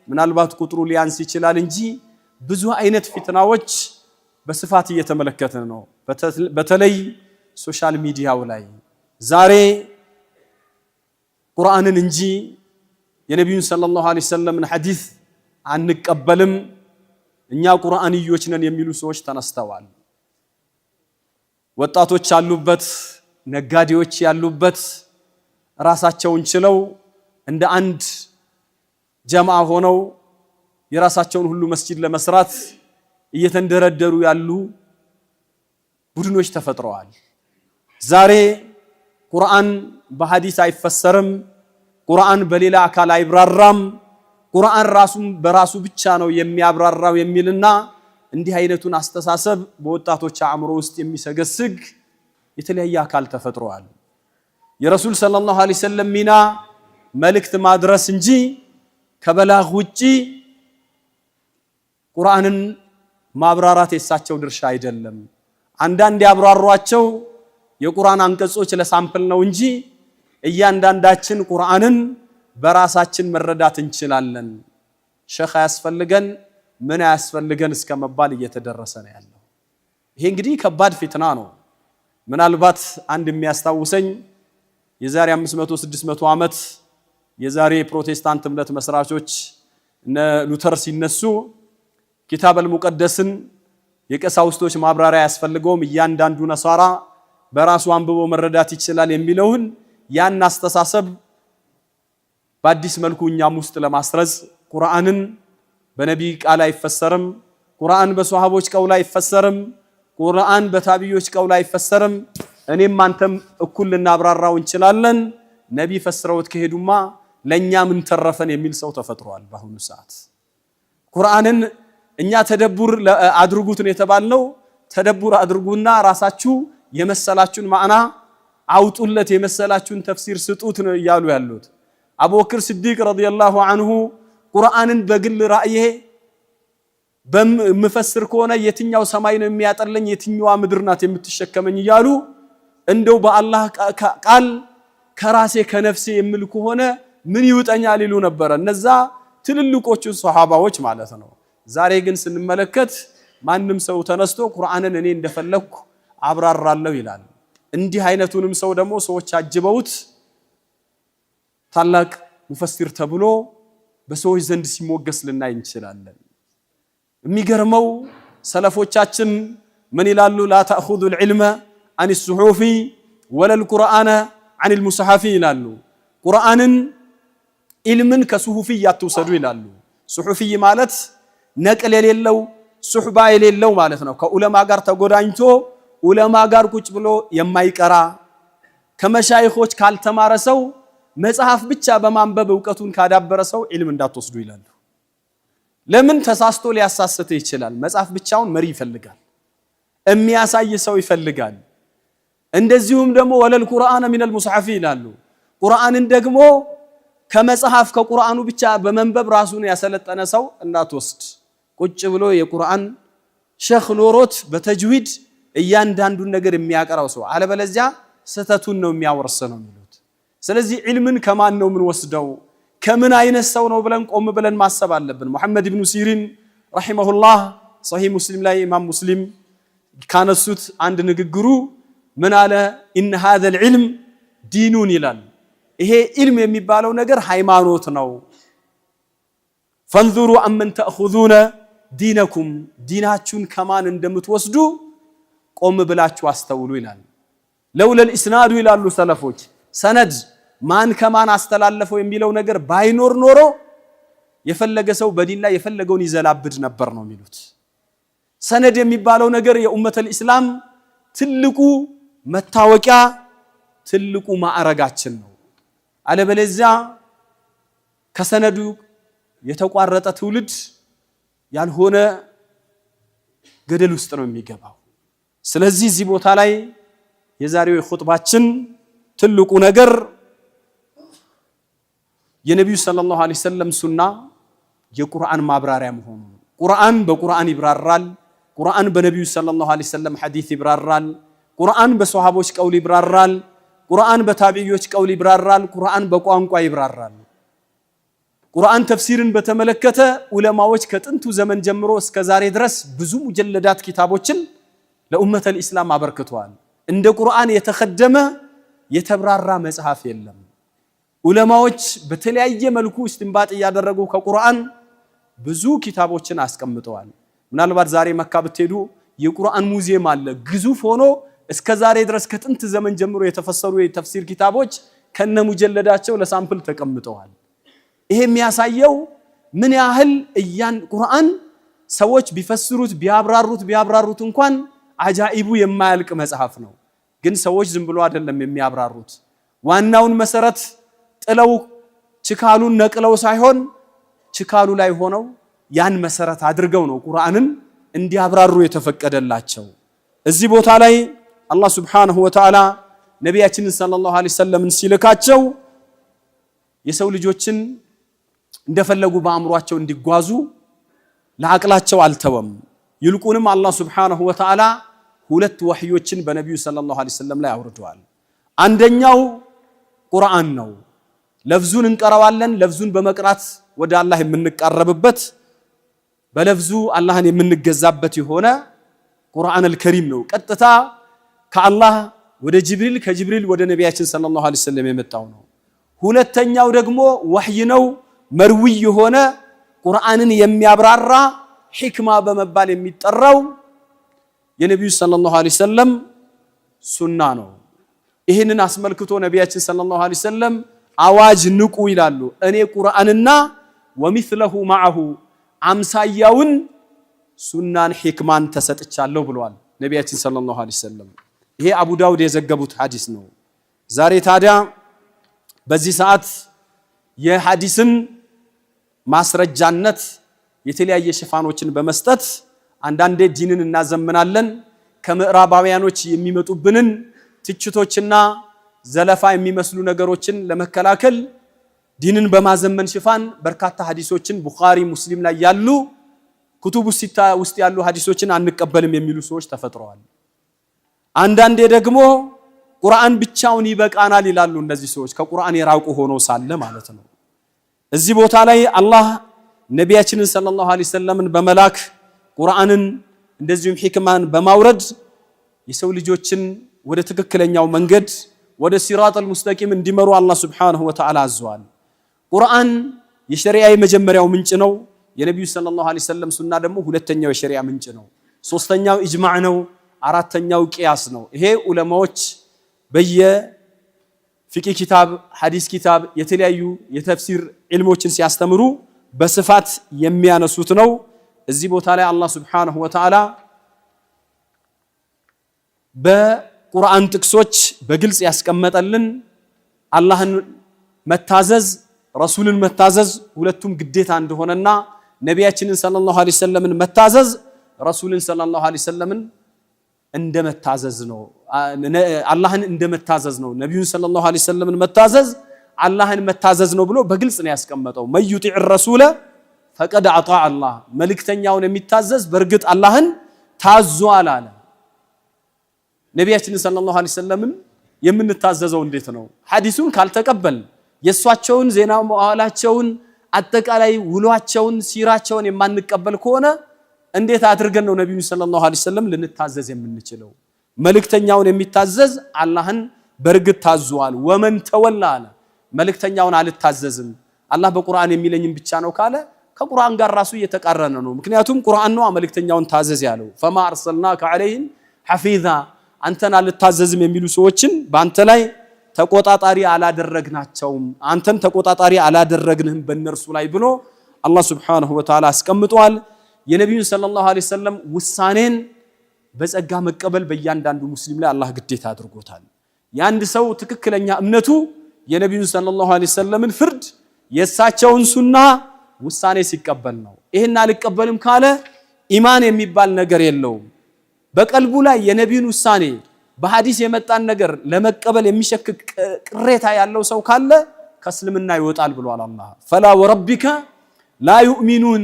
ምናልባት ቁጥሩ ሊያንስ ይችላል እንጂ ብዙ አይነት ፊትናዎች በስፋት እየተመለከትን ነው። በተለይ ሶሻል ሚዲያው ላይ ዛሬ ቁርአንን እንጂ የነብዩን ሰለላሁ ዐለይሂ ወሰለም ሐዲስ አንቀበልም እኛ ቁርአንዮች ነን የሚሉ ሰዎች ተነስተዋል። ወጣቶች ያሉበት፣ ነጋዴዎች ያሉበት ራሳቸውን ችለው እንደ አንድ ጀማዓ ሆነው የራሳቸውን ሁሉ መስጂድ ለመስራት እየተንደረደሩ ያሉ ቡድኖች ተፈጥረዋል። ዛሬ ቁርአን በሐዲስ አይፈሰርም፣ ቁርአን በሌላ አካል አይብራራም፣ ቁርአን ራሱም በራሱ ብቻ ነው የሚያብራራው የሚልና እንዲህ አይነቱን አስተሳሰብ በወጣቶች አእምሮ ውስጥ የሚሰገስግ የተለያየ አካል ተፈጥሯል። የረሱል ሰለላሁ ዐለይሂ ወሰለም ሚና መልእክት ማድረስ እንጂ ከበላግ ውጪ ቁርአንን ማብራራት የሳቸው ድርሻ አይደለም። አንዳንድ ያብራሯቸው የቁርአን አንቀጾች ለሳምፕል ነው እንጂ እያንዳንዳችን ቁርአንን በራሳችን መረዳት እንችላለን። ሸኽ ያስፈልገን ምን ያስፈልገን እስከመባል እየተደረሰ ነው ያለው። ይሄ እንግዲህ ከባድ ፊትና ነው። ምናልባት አንድ የሚያስታውሰኝ የዛሬ 500 600 ዓመት የዛሬ ፕሮቴስታንት እምነት መስራቾች እነ ሉተር ሲነሱ ኪታብ አልሙቀደስን የቀሳውስቶች ማብራሪያ ያስፈልገውም እያንዳንዱ ነሳራ በራሱ አንብቦ መረዳት ይችላል የሚለውን ያን አስተሳሰብ በአዲስ መልኩ እኛም ውስጥ ለማስረጽ ቁርአንን በነቢይ ቃል አይፈሰርም፣ ቁርአን በሷሃቦች ቀውል አይፈሰርም፣ ቁርአን በታቢዮች ቀውል አይፈሰርም፣ እኔም አንተም እኩል ልናብራራው እንችላለን፣ ነቢ ፈስረውት ከሄዱማ ለኛ ምን ተረፈን የሚል ሰው ተፈጥሯል። በአሁኑ ሰዓት ቁርአንን እኛ ተደቡር አድርጉት ነው የተባልነው። ተደቡር አድርጉና ራሳችሁ የመሰላችሁን ማዕና አውጡለት፣ የመሰላችሁን ተፍሲር ስጡት ነው እያሉ ያሉት። አቡበክር ሲዲቅ ረዲየላሁ ዐንሁ ቁርአንን በግል ራእዬ በመፈስር ከሆነ የትኛው ሰማይ ነው የሚያጠለኝ የትኛዋ ምድር ናት የምትሸከመኝ እያሉ እንደው በአላህ ቃል ከራሴ ከነፍሴ የምል ከሆነ ምን ይውጠኛል ይሉ ነበር እነዛ ትልልቆቹ ሱሐባዎች ማለት ነው። ዛሬ ግን ስንመለከት ማንም ሰው ተነስቶ ቁርአንን እኔ እንደፈለኩ አብራራለሁ ይላል። እንዲህ አይነቱንም ሰው ደግሞ ሰዎች አጅበውት ታላቅ ሙፈሲር ተብሎ በሰዎች ዘንድ ሲሞገስ ልናይ እንችላለን። የሚገርመው ሰለፎቻችን ምን ይላሉ? ላ ተእኹዙ العلم عن الصحف ولا القرآن عن المصحف ይላሉ። ቁርአንን ኢልምን ከሱሁፊ ያትወሰዱ ይላሉ። ሱሁፊ ማለት ነቅል የሌለው ሱህባ የሌለው ማለት ነው። ከዑለማ ጋር ተጎዳኝቶ ዑለማ ጋር ቁጭ ብሎ የማይቀራ ከመሻይኾች ካልተማረ ሰው መጽሐፍ ብቻ በማንበብ ዕውቀቱን ካዳበረ ሰው ኢልም እንዳትወስዱ ይላሉ። ለምን? ተሳስቶ ሊያሳስተ ይችላል። መጽሐፍ ብቻውን መሪ ይፈልጋል፣ የሚያሳይ ሰው ይፈልጋል። እንደዚሁም ደግሞ ወለል ቁርአን ሚነል ሙስሐፊ ይላሉ። ቁርአንን ደግሞ ከመጽሐፍ ከቁርአኑ ብቻ በመንበብ ራሱን ያሰለጠነ ሰው እንዳትወስድ። ቁጭ ብሎ የቁርአን ሸኽ ኖሮት በተጅዊድ እያንዳንዱን ነገር የሚያቀራው ሰው አለበለዚያ ስተቱን ነው የሚያወርሰው ነው የሚሉት። ስለዚህ ዒልምን ከማን ነው ምን ወስደው ከምን አይነት ሰው ነው ብለን ቆም ብለን ማሰብ አለብን። ሙሐመድ ኢብኑ ሲሪን ረሂመሁላህ ሶሂህ ሙስሊም ላይ ኢማም ሙስሊም ካነሱት አንድ ንግግሩ ምን አለ? ኢነ ሃዘል ዒልም ዲኑን ይላል። ይሄ ዒልም የሚባለው ነገር ሃይማኖት ነው። ፈንዙሩ አመን ተእኹዙነ ዲነኩም ዲናችሁን ከማን እንደምትወስዱ ቆም ብላችሁ አስተውሉ ይላል። ለውለል ኢስናዱ ይላሉ ሰለፎች ሰነድ ማን ከማን አስተላለፈው የሚለው ነገር ባይኖር ኖሮ የፈለገ ሰው በዲን ላይ የፈለገውን ይዘላብድ ነበር ነው የሚሉት። ሰነድ የሚባለው ነገር የኡመተል ኢስላም ትልቁ መታወቂያ ትልቁ ማዕረጋችን ነው። አለበለዚያ ከሰነዱ የተቋረጠ ትውልድ ያልሆነ ገደል ውስጥ ነው የሚገባው። ስለዚህ እዚህ ቦታ ላይ የዛሬው ኹጥባችን ትልቁ ነገር የነብዩ ሰለላሁ ዐለይሂ ወሰለም ሱና የቁርአን ማብራሪያ መሆኑ። ቁርአን በቁርአን ይብራራል። ቁርአን በነብዩ ሰለላሁ ዐለይሂ ወሰለም ሐዲስ ይብራራል። ቁርአን በሷሃቦች ቀውል ይብራራል። ቁርአን በታቢዒዎች ቀውል ይብራራል። ቁርአን በቋንቋ ይብራራል። ቁርአን ተፍሲርን በተመለከተ ዑለማዎች ከጥንቱ ዘመን ጀምሮ እስከ ዛሬ ድረስ ብዙ ሙጀለዳት ኪታቦችን ለኡመተል ኢስላም አበርክተዋል። እንደ ቁርአን የተከደመ የተብራራ መጽሐፍ የለም። ዑለማዎች በተለያየ መልኩ እስትንባጥ ያደረጉ ከቁርአን ብዙ ኪታቦችን አስቀምጠዋል። ምናልባት ዛሬ መካ ብትሄዱ የቁርአን ሙዚየም አለ። ግዙፍ ሆኖ እስከ ዛሬ ድረስ ከጥንት ዘመን ጀምሮ የተፈሰሩ የተፍሲር ኪታቦች ከነ ሙጀለዳቸው ለሳምፕል ተቀምጠዋል። ይሄ የሚያሳየው ምን ያህል ቁርአን ሰዎች ቢፈስሩት ቢያብራሩት እንኳን አጃኢቡ የማያልቅ መጽሐፍ ነው። ግን ሰዎች ዝም ብሎ አይደለም የሚያብራሩት። ዋናውን መሰረት ጥለው ችካሉን ነቅለው ሳይሆን ችካሉ ላይ ሆነው ያን መሰረት አድርገው ነው ቁርአንን እንዲያብራሩ የተፈቀደላቸው። እዚህ ቦታ ላይ አላህ ሱብሓነሁ ወተዓላ ነቢያችንን ሰለላሁ ዐለይሂ ወሰለም ሲልካቸው የሰው ልጆችን እንደፈለጉ በአእምሯቸው እንዲጓዙ ለአቅላቸው አልተወም። ይልቁንም አላህ ሱብሓነሁ ወተዓላ ሁለት ወህዮችን በነቢዩ ሰለላሁ ዐለይሂ ወሰለም ላይ አውርደዋል። አንደኛው ቁርአን ነው። ለፍዙን እንቀራዋለን። ለፍዙን በመቅራት ወደ አላህ የምንቃረብበት በለፍዙ አላህን የምንገዛበት የሆነ ቁርአን አልከሪም ነው። ቀጥታ ከአላህ ወደ ጅብሪል ከጅብሪል ወደ ነቢያችን ሰለላሁ ዐለይሂ ወሰለም የመጣው ነው። ሁለተኛው ደግሞ ወህይ ነው። መርዊ የሆነ ቁርአንን የሚያብራራ ሒክማ በመባል የሚጠራው የነቢዩ ሰለላሁ ዐለይሂ ወሰለም ሱና ነው። ይህንን አስመልክቶ ነቢያችን ሰለላሁ ዐለይሂ ወሰለም አዋጅ ንቁ ይላሉ። እኔ ቁርአንና ወሚስለሁ ማዐሁ አምሳያውን ሱናን ሒክማን ተሰጥቻለሁ ብለዋል ነቢያችን ሰለላሁ ዐለይሂ ወሰለም። ይሄ አቡ ዳውድ የዘገቡት ሐዲስ ነው። ዛሬ ታዲያ በዚህ ሰዓት የሐዲስን ማስረጃነት የተለያየ ሽፋኖችን በመስጠት አንዳንዴ ዲንን እናዘምናለን። ከምዕራባውያኖች የሚመጡብንን ትችቶችና ዘለፋ የሚመስሉ ነገሮችን ለመከላከል ዲንን በማዘመን ሽፋን በርካታ ሐዲሶችን ቡኻሪ ሙስሊም ላይ ያሉ ኩቱብ ውስጥ ያሉ ሐዲሶችን አንቀበልም የሚሉ ሰዎች ተፈጥረዋል። አንዳንዴ ደግሞ ቁርአን ብቻውን ይበቃናል ይላሉ። እነዚህ ሰዎች ከቁርአን የራቁ ሆኖ ሳለ ማለት ነው። እዚህ ቦታ ላይ አላህ ነቢያችንን ሰለላሁ ዐለይሂ ወሰለምን በመላክ ቁርአንን እንደዚሁም ሒክማን በማውረድ የሰው ልጆችን ወደ ትክክለኛው መንገድ ወደ ሲራጠል ሙስተቂም እንዲመሩ አላህ ሱብሓነሁ ወተዓላ አዘዋል። ቁርአን የሸሪዓ የመጀመሪያው ምንጭ ነው። የነቢዩ ሰለላሁ ዐለይሂ ወሰለም ሱና ደግሞ ሁለተኛው የሸሪዓ ምንጭ ነው። ሶስተኛው ኢጅማዕ ነው። አራተኛው ቂያስ ነው። ይሄ ዑለማዎች በየፊቅህ ኪታብ፣ ሐዲስ ኪታብ የተለያዩ የተፍሲር ዒልሞችን ሲያስተምሩ በስፋት የሚያነሱት ነው። እዚህ ቦታ ላይ አላህ ሱብሓነሁ ወተዓላ በቁርአን ጥቅሶች በግልጽ ያስቀመጠልን አላህን መታዘዝ ረሱልን መታዘዝ ሁለቱም ግዴታ እንደሆነና ነቢያችንን ሰለላሁ ዐለይሂ ወሰለምን መታዘዝ ረሱልን ሰለላሁ ዐለይሂ ወሰለምን እንደመታዘዝ ነው። አላህን እንደመታዘዝ ነው። ነቢዩን ሰለላሁ ዐለይሂ ወሰለምን መታዘዝ አላህን መታዘዝ ነው ብሎ በግልጽ ነው ያስቀመጠው። መዩጢዕ ረሱለ ፈቀድ አጣዕ አላህ፣ መልእክተኛውን የሚታዘዝ በእርግጥ አላህን ታዟል አለ። ነቢያችንን ሰለላሁ ዐለይሂ ወሰለምን የምንታዘዘው እንዴት ነው? ሐዲሱን ካልተቀበል የሷቸውን ዜና መዋዕላቸውን አጠቃላይ ውሏቸውን ሲራቸውን የማንቀበል ከሆነ እንዴት አድርገን ነው ነብዩ ሰለላሁ ዐለይሂ ወሰለም ልንታዘዝ የምንችለው? መልእክተኛውን የሚታዘዝ አላህን በርግጥ ታዟል። ወመን ተወላ አለ መልእክተኛውን አልታዘዝም አላህ በቁርአን የሚለኝም ብቻ ነው ካለ ከቁርአን ጋር ራሱ እየተቃረነ ነው። ምክንያቱም ቁርአን ነው መልእክተኛውን ታዘዝ ያለው። ፈማ አርሰልናከ ዐለይሂም ሐፊዛ አንተን አልታዘዝም የሚሉ ሰዎችን በአንተ ላይ ተቆጣጣሪ አላደረግናቸውም፣ አንተን ተቆጣጣሪ አላደረግንህም በእነርሱ ላይ ብሎ አላህ ሱብሓነሁ ወተዓላ አስቀምጧል። የነቢዩን ሰለላሁ ዐለይሂ ወሰለም ውሳኔን በጸጋ መቀበል በእያንዳንዱ ሙስሊም ላይ አላህ ግዴታ አድርጎታል። የአንድ ሰው ትክክለኛ እምነቱ የነቢዩን ሰለላሁ ዐለይሂ ወሰለምን ፍርድ የእሳቸውን ሱና ውሳኔ ሲቀበል ነው። ይሄን አልቀበልም ካለ ኢማን የሚባል ነገር የለውም። በቀልቡ ላይ የነቢዩን ውሳኔ በሐዲስ የመጣን ነገር ለመቀበል የሚሸክክ ቅሬታ ያለው ሰው ካለ ከእስልምና ይወጣል ብሏል አላህ። ፈላ ወረቢከ ላ ዩእሚኑን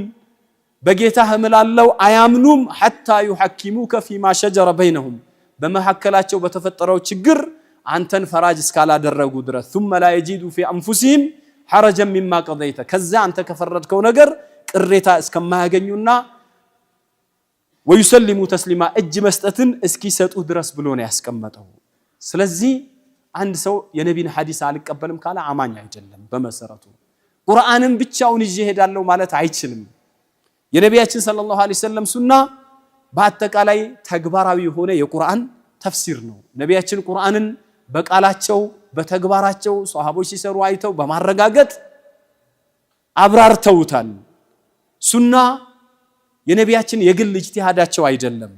በጌታህ እምላለሁ አያምኑም ሐታ ዩሐኪሙከ ፊማ ሸጀረ በይነሁም በመካከላቸው በተፈጠረው ችግር አንተን ፈራጅ እስካላደረጉ ድረስ ثم لا يجدوا في انفسهم حرجا مما قضيت ከዛ አንተ ከፈረድከው ነገር ቅሬታ እስከማያገኙና ويسلموا تسليما እጅ መስጠትን እስኪሰጡ ድረስ ብሎ ነው ያስቀመጠው ስለዚህ አንድ ሰው የነቢን ሐዲስ አልቀበልም ካለ አማኝ አይደለም በመሰረቱ ቁርአንን ብቻውን ይዤ ሄዳለሁ ማለት አይችልም የነቢያችን ሰለላሁ ዐለይሂ ወሰለም ሱና በአጠቃላይ ተግባራዊ ሆነ የቁርአን ተፍሲር ነው ነቢያችን ቁርአንን በቃላቸው በተግባራቸው ሷሃቦች ሲሰሩ አይተው በማረጋገጥ አብራርተውታል ሱና የነቢያችን የግል ኢጅቲሃዳቸው አይደለም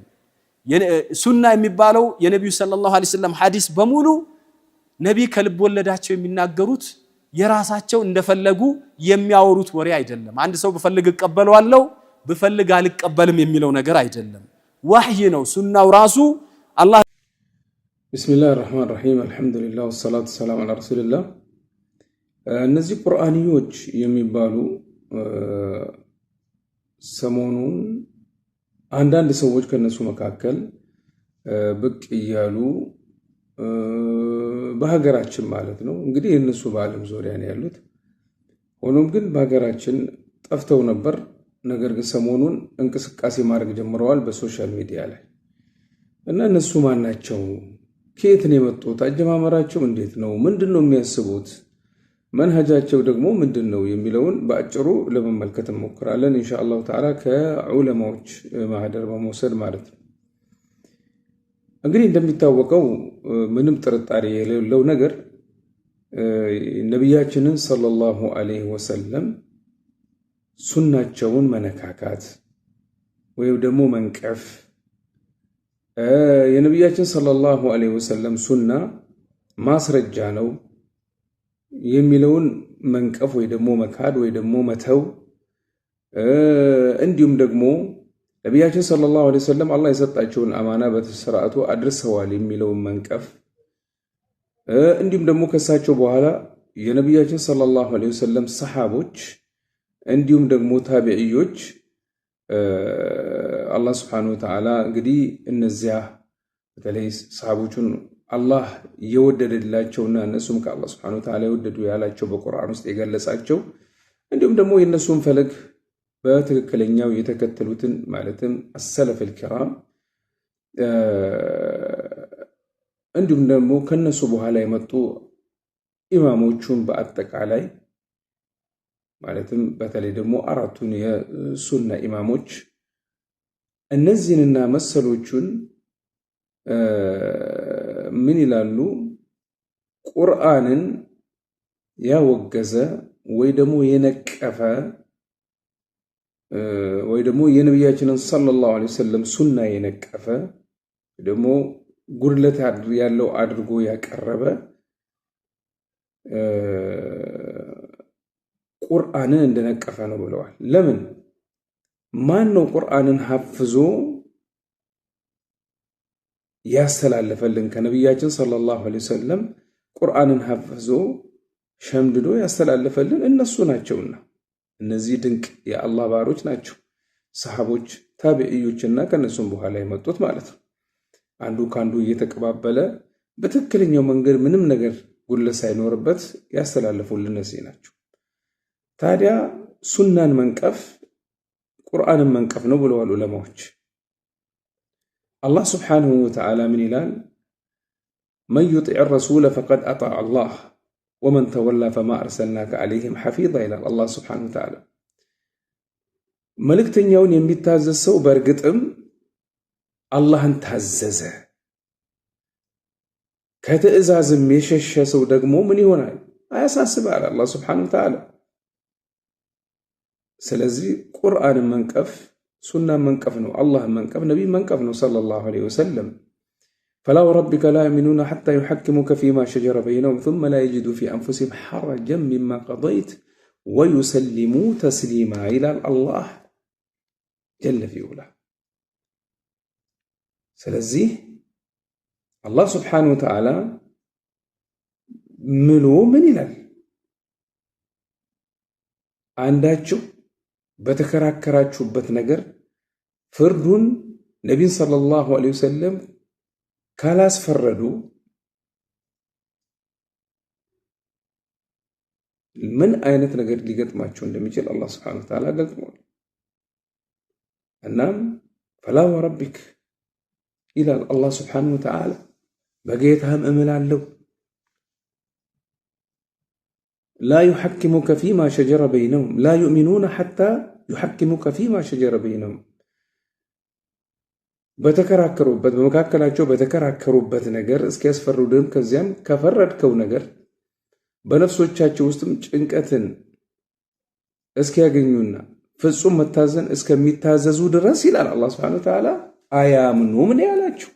ሱና የሚባለው የነቢዩ ሰለላሁ ዐለይሂ ወሰለም ሐዲስ በሙሉ ነቢ ከልብ ወለዳቸው የሚናገሩት የራሳቸው እንደፈለጉ የሚያወሩት ወሬ አይደለም አንድ ሰው በፈልግ እቀበለዋለሁ በፈልግ አልቀበልም የሚለው ነገር አይደለም ወህይ ነው ሱናው ራሱ አላህ ቢስሚላሂ ረህማን ረሂም አልহামዱሊላህ ወሰላቱ ሰላም ዐላ ረሱልላህ እነዚህ ቁርአንዮች የሚባሉ ሰሞኑን አንዳንድ ሰዎች ከነሱ መካከል ብቅ ይያሉ በሀገራችን ማለት ነው እንግዲህ የነሱ በዓለም ዙሪያ ነው ያሉት ሆኖም ግን በሀገራችን ጠፍተው ነበር ነገር ግን ሰሞኑን እንቅስቃሴ ማድረግ ጀምረዋል በሶሻል ሚዲያ ላይ እና እነሱ ማን ናቸው ከየት ነው የመጡት አጀማመራቸው እንዴት ነው ምንድነው የሚያስቡት መንሃጃቸው ደግሞ ምንድነው የሚለውን በአጭሩ ለመመልከት እንሞክራለን ኢንሻአላህ ተዓላ ከዑለማዎች ማህደር በመውሰድ ማለት ነው እንግዲህ እንደሚታወቀው ምንም ጥርጣሬ የሌለው ነገር ነብያችንን ሰለላሁ ዐለይሂ ወሰለም ሱናቸውን መነካካት ወይም ደግሞ መንቀፍ የነብያችን ሰለላሁ ዐለይሂ ወሰለም ሱና ማስረጃ ነው የሚለውን መንቀፍ ወይ ደግሞ መካድ ወይ ደግሞ መተው እንዲሁም ደግሞ ነብያችን ሰለላሁ ዐለይሂ ወሰለም አላህ የሰጣቸውን አማና በተሰራቱ አድርሰዋል የሚለውን መንቀፍ እንዲሁም ደግሞ ከሳቸው በኋላ የነብያችን ሰለላሁ ዐለይሂ ወሰለም ሰሃቦች እንዲሁም ደግሞ ታቢዒዎች አላህ Subhanahu Wa Ta'ala እንግዲህ እነዚያ በተለይ ሰሃቦቹን አላህ የወደደላቸውና እነሱም ከአላህ Subhanahu Wa Ta'ala የወደዱ ያላቸው በቁርአን ውስጥ የገለጻቸው እንዲሁም ደግሞ የነሱን ፈለግ በትክክለኛው የተከተሉትን ማለትም السلف الكرام እንዲሁም ደግሞ ከነሱ በኋላ የመጡ ኢማሞቹን በአጠቃላይ ማለትም በተለይ ደግሞ አራቱን የሱና ኢማሞች እነዚህንና መሰሎቹን ምን ይላሉ ቁርአንን ያወገዘ ወይ ደግሞ የነቀፈ ወይ ደግሞ የነብያችንን ሰለላሁ ዐለይሂ ወሰለም ሱና የነቀፈ ደግሞ ጉድለት ያለው አድርጎ ያቀረበ ቁርአንን እንደነቀፈ ነው ብለዋል ለምን ማን ነው ቁርአንን ሐፍዞ ያስተላለፈልን ከነብያችን ሰለላሁ ዐለይሂ ወሰለም ቁርአንን ሐፍዞ ሸምድዶ ያስተላለፈልን እነሱ ናቸውና እነዚህ ድንቅ የአላህ ባሮች ናቸው ሰሃቦች ታቢዒዎችና ከነሱም በኋላ የመጡት ማለት ነው አንዱ ካንዱ እየተቀባበለ በትክክለኛው መንገድ ምንም ነገር ጉድለት ሳይኖርበት ያስተላለፉልን እነዚህ ናቸው ታዲያ ሱናን መንቀፍ ቁርአንን መንቀፍ ነው ብለዋል ዑለማዎች الله سبحانه وتعالى من إلال من يطع الرسول فقد أطاع الله ومن تولى فما أرسلناك عليهم حفيظا إلى الله سبحانه وتعالى ملك تنيون يمتاز السو برقتم الله انتهزز كتئزاز ميشش سو دقمو من يهونا أساس على الله سبحانه وتعالى سلزي قرآن منكف سنة منكفنو الله منكفنو نبي منكفنو صلى الله عليه وسلم فلا وربك لا يؤمنون حتى يحكموك فيما شجر بينهم ثم لا يجدوا في أنفسهم حرجا مما قضيت ويسلموا تسليما إلى الله جل في علاه سلزي الله سبحانه وتعالى ملو من إلال عنداتشو በተከራከራችሁበት ነገር ፍርዱን ነብይ ሰለላሁ ዐለይሂ ወሰለም ካላስፈረዱ ምን አይነት ነገር ሊገጥማቸው እንደሚችል አላህ ሱብሓነሁ ወተዓላ ገልጿል። እናም ፈላ ወረቢክ ይላል አላህ ሱብሓነሁ ወተዓላ በጌታህም እምላለሁ لا يحكمك فيما شجر بينهم لا يؤمنون حتى يحكمك فيما شجر بينهم በተከራከሩበት በመካከላቸው በተከራከሩበት ነገር እስኪያስፈሩ ድረስ ከዚያም ከፈረድከው ነገር በነፍሶቻቸው ውስጥም ጭንቀትን እስኪያገኙና ፍጹም መታዘን እስከሚታዘዙ ድረስ ይላል አላህ Subhanahu Wa Ta'ala አያምኑም ነው ያላቸው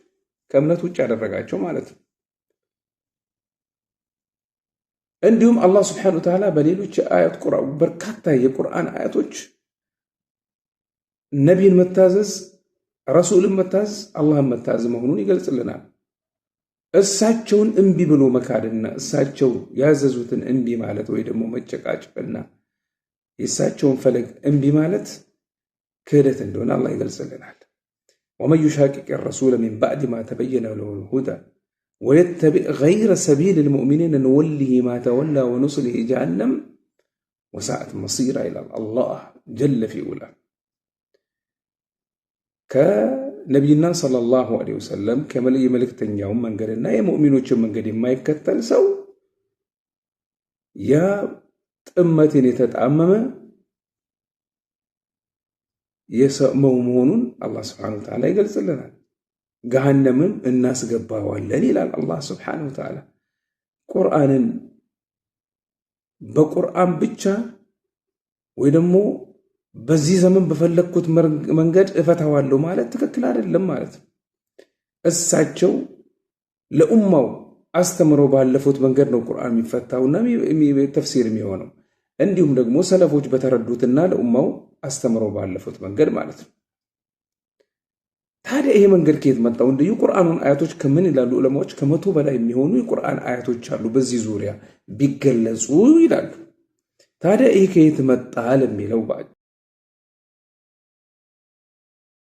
ከእምነት ውጭ ያደረጋቸው ማለት ነው። እንዲሁም አላህ Subhanahu Wa Ta'ala በሌሎች አያት ቁርአን በርካታ የቁርአን አያቶች ነብይን መታዘዝ ረሱልን መታዘዝ አላህን መታዘዝ መሆኑን ይገልጽልናል። እሳቸውን እንቢ ብሎ መካድና እሳቸው ያዘዙትን እንቢ ማለት ወይ ደግሞ መጨቃጨቅና የእሳቸውን ፈለግ እንቢ ማለት ክህደት እንደሆነ አላህ ይገልጽልናል። ومن يشاقق الرسول من بعد ما تبين له الهدى ويتبع غير سبيل المؤمنين نوله ما تولى ونصله جهنم وساءت مصيرا إلى الله جل في علاه ከነቢይና ሰለላሁ ዐለይሂ ወሰለም ከመለየ መልእክተኛው መንገድና የሙእሚኖችን መንገድ የማይከተል ሰው ያ ጥመትን የተጣመመ የሰው መሆኑን አላህ Subhanahu Wa Ta'ala ይገልጽልናል። ገሃነምም እናስገባዋለን ይላል አላህ Subhanahu Wa Ta'ala። ቁርአንን በቁርአን ብቻ ወይ ደግሞ በዚህ ዘመን በፈለኩት መንገድ እፈታዋለሁ ማለት ትክክል አይደለም ማለት ነው። እሳቸው ለኡማው አስተምረው ባለፉት መንገድ ነው ቁርአን የሚፈታውና ተፍሲር የሚሆነው። እንዲሁም ደግሞ ሰለፎች በተረዱትና ለኡማው አስተምረው ባለፉት መንገድ ማለት ነው። ታዲያ ይሄ መንገድ ከየት መጣው? እንደ የቁርአኑን አያቶች ከምን ይላሉ ዑለማዎች? ከመቶ በላይ የሚሆኑ የቁርአን አያቶች አሉ በዚህ ዙሪያ ቢገለጹ ይላሉ። ታዲያ ይሄ ከየት መጣ ለሚለው